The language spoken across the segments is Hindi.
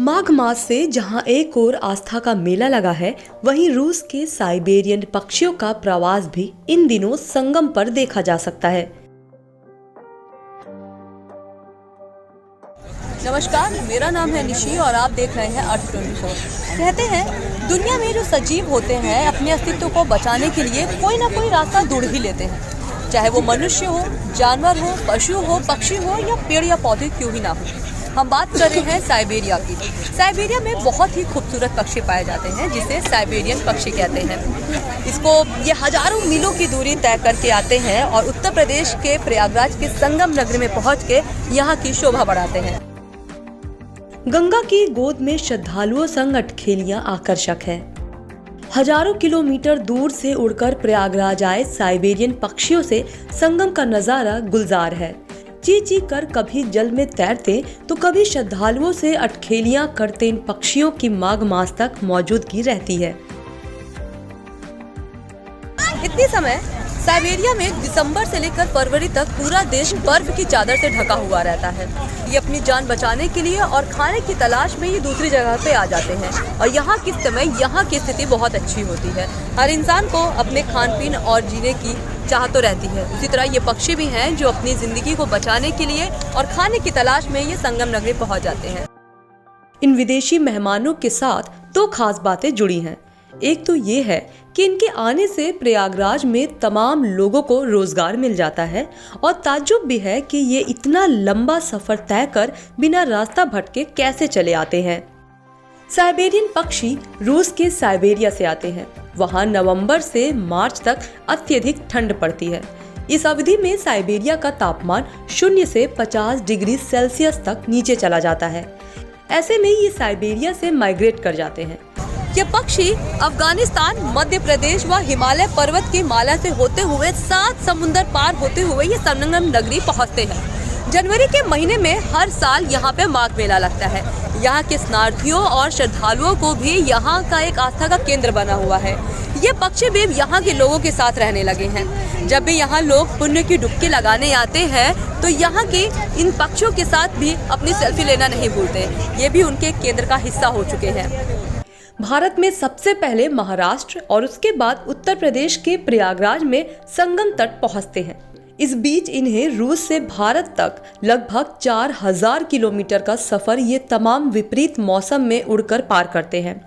माघ मास से जहां एक ओर आस्था का मेला लगा है, वहीं रूस के साइबेरियन पक्षियों का प्रवास भी इन दिनों संगम पर देखा जा सकता है। नमस्कार, मेरा नाम है निशी और आप देख रहे हैं अर्थ 24। कहते हैं दुनिया में जो सजीव होते हैं अपने अस्तित्व को बचाने के लिए कोई ना कोई रास्ता ढूंढ ही लेते हैं, चाहे वो मनुष्य हो, जानवर हो, पशु हो, पक्षी हो या पेड़ या पौधे क्यों ही ना हो। हम बात कर रहे हैं साइबेरिया की। साइबेरिया में बहुत ही खूबसूरत पक्षी पाए जाते हैं जिसे साइबेरियन पक्षी कहते हैं। इसको ये हजारों मीलों की दूरी तय करके आते हैं और उत्तर प्रदेश के प्रयागराज के संगम नगरी में पहुंच के यहाँ की शोभा बढ़ाते हैं। गंगा की गोद में श्रद्धालुओं संग अटखेलियां आकर्षक है। हजारों किलोमीटर दूर से उड़कर प्रयागराज आए साइबेरियन पक्षियों से संगम का नजारा गुलजार है। ची ची कर कभी जल में तैरते तो कभी श्रद्धालुओं से अटखेलियां करते इन पक्षियों की माघ मास तक मौजूदगी रहती है। इतनी समय साइबेरिया में दिसंबर से लेकर फरवरी तक पूरा देश बर्फ की चादर से ढका हुआ रहता है। ये अपनी जान बचाने के लिए और खाने की तलाश में ये दूसरी जगह पे आ जाते हैं और यहाँ किस समय यहाँ की स्थिति बहुत अच्छी होती है। हर इंसान को अपने खान पीन और जीने की चाह तो रहती है, उसी तरह ये पक्षी भी हैं जो अपनी जिंदगी को बचाने के लिए और खाने की तलाश में ये संगम नगरी पहुँच जाते हैं। इन विदेशी मेहमानों के साथ दो खास बातें जुड़ी हैं। एक तो ये है कि इनके आने से प्रयागराज में तमाम लोगों को रोजगार मिल जाता है और ताज्जुब भी है कि ये इतना लंबा सफर तय कर बिना रास्ता भटके कैसे चले आते हैं। साइबेरियन पक्षी रूस के साइबेरिया से आते हैं। वहाँ नवंबर से मार्च तक अत्यधिक ठंड पड़ती है। इस अवधि में साइबेरिया का तापमान 0 से 50 डिग्री सेल्सियस तक नीचे चला जाता है। ऐसे में ये साइबेरिया से माइग्रेट कर जाते हैं। ये पक्षी अफगानिस्तान, मध्य प्रदेश व हिमालय पर्वत की माला से होते हुए 7 समुंदर पार होते हुए ये संगम नगरी पहुंचते हैं। जनवरी के महीने में हर साल यहाँ पे माघ मेला लगता है। यहाँ के स्नार्थियों और श्रद्धालुओं को भी यहाँ का एक आस्था का केंद्र बना हुआ है। ये पक्षी भी यहाँ के लोगों के साथ रहने लगे हैं। जब भी यहाँ लोग पुण्य की डुबकी लगाने आते हैं तो यहाँ के इन पक्षियों के साथ भी अपनी सेल्फी लेना नहीं भूलते। ये भी उनके केंद्र का हिस्सा हो चुके हैं। भारत में सबसे पहले महाराष्ट्र और उसके बाद उत्तर प्रदेश के प्रयागराज में संगम तट पहुंचते हैं। इस बीच इन्हें रूस से भारत तक लगभग 4000 किलोमीटर का सफर ये तमाम विपरीत मौसम में उड़कर पार करते हैं।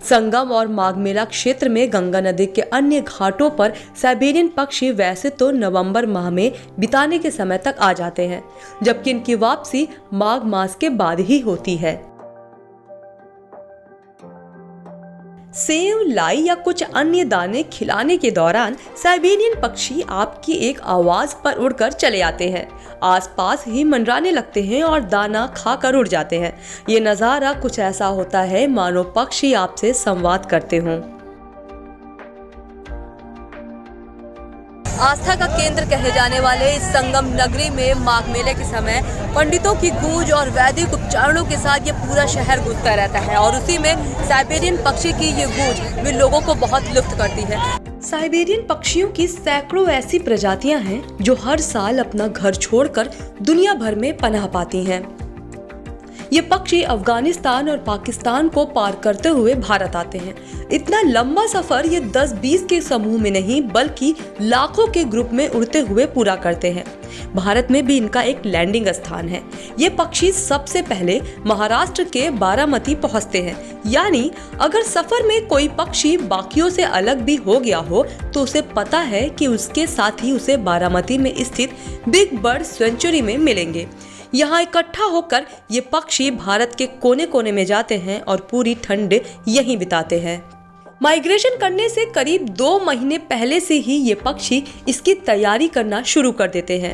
संगम और माघ मेला क्षेत्र में गंगा नदी के अन्य घाटों पर साइबेरियन पक्षी वैसे तो नवंबर माह में बिताने के समय तक आ जाते हैं, जबकि इनकी वापसी माघ मास के बाद ही होती है। सेव, लाई या कुछ अन्य दाने खिलाने के दौरान साइबेरियन पक्षी आपकी एक आवाज पर उड़कर चले आते हैं। आसपास ही मंडराने लगते हैं और दाना खाकर उड़ जाते हैं। ये नज़ारा कुछ ऐसा होता है मानो पक्षी आपसे संवाद करते हों। आस्था का केंद्र कहे जाने वाले इस संगम नगरी में माघ मेले के समय पंडितों की गूंज और वैदिक उपचारणों के साथ ये पूरा शहर गूंजता रहता है और उसी में साइबेरियन पक्षी की ये गूंज भी लोगों को बहुत लुप्त करती है। साइबेरियन पक्षियों की सैकड़ों ऐसी प्रजातियां हैं जो हर साल अपना घर छोड़कर दुनिया भर में पनाह पाती हैं। ये पक्षी अफगानिस्तान और पाकिस्तान को पार करते हुए भारत आते हैं। इतना लंबा सफर ये 10-20 के समूह में नहीं बल्कि लाखों के ग्रुप में उड़ते हुए पूरा करते हैं। भारत में भी इनका एक लैंडिंग स्थान है। ये पक्षी सबसे पहले महाराष्ट्र के बारामती पहुंचते हैं। यानी अगर सफर में कोई पक्षी बाकियों से अलग भी हो गया हो तो उसे पता है कि उसके साथी उसे बारामती में स्थित बिग बर्ड सेंचुरी में मिलेंगे। यहाँ इकट्ठा होकर ये पक्षी भारत के कोने कोने में जाते हैं और पूरी ठंड यहीं बिताते हैं। माइग्रेशन करने से करीब 2 महीने पहले से ही ये पक्षी इसकी तैयारी करना शुरू कर देते हैं।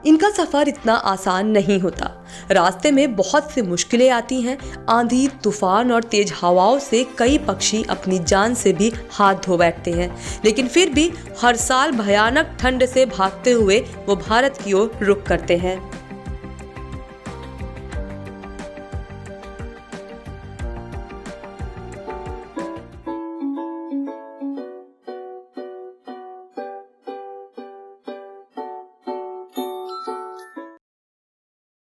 इनका सफर इतना आसान नहीं होता। रास्ते में बहुत सी मुश्किलें आती हैं। आंधी, तूफान और तेज हवाओं से कई पक्षी अपनी जान से भी हाथ धो बैठते हैं, लेकिन फिर भी हर साल भयानक ठंड से भागते हुए वो भारत की ओर रुख करते हैं।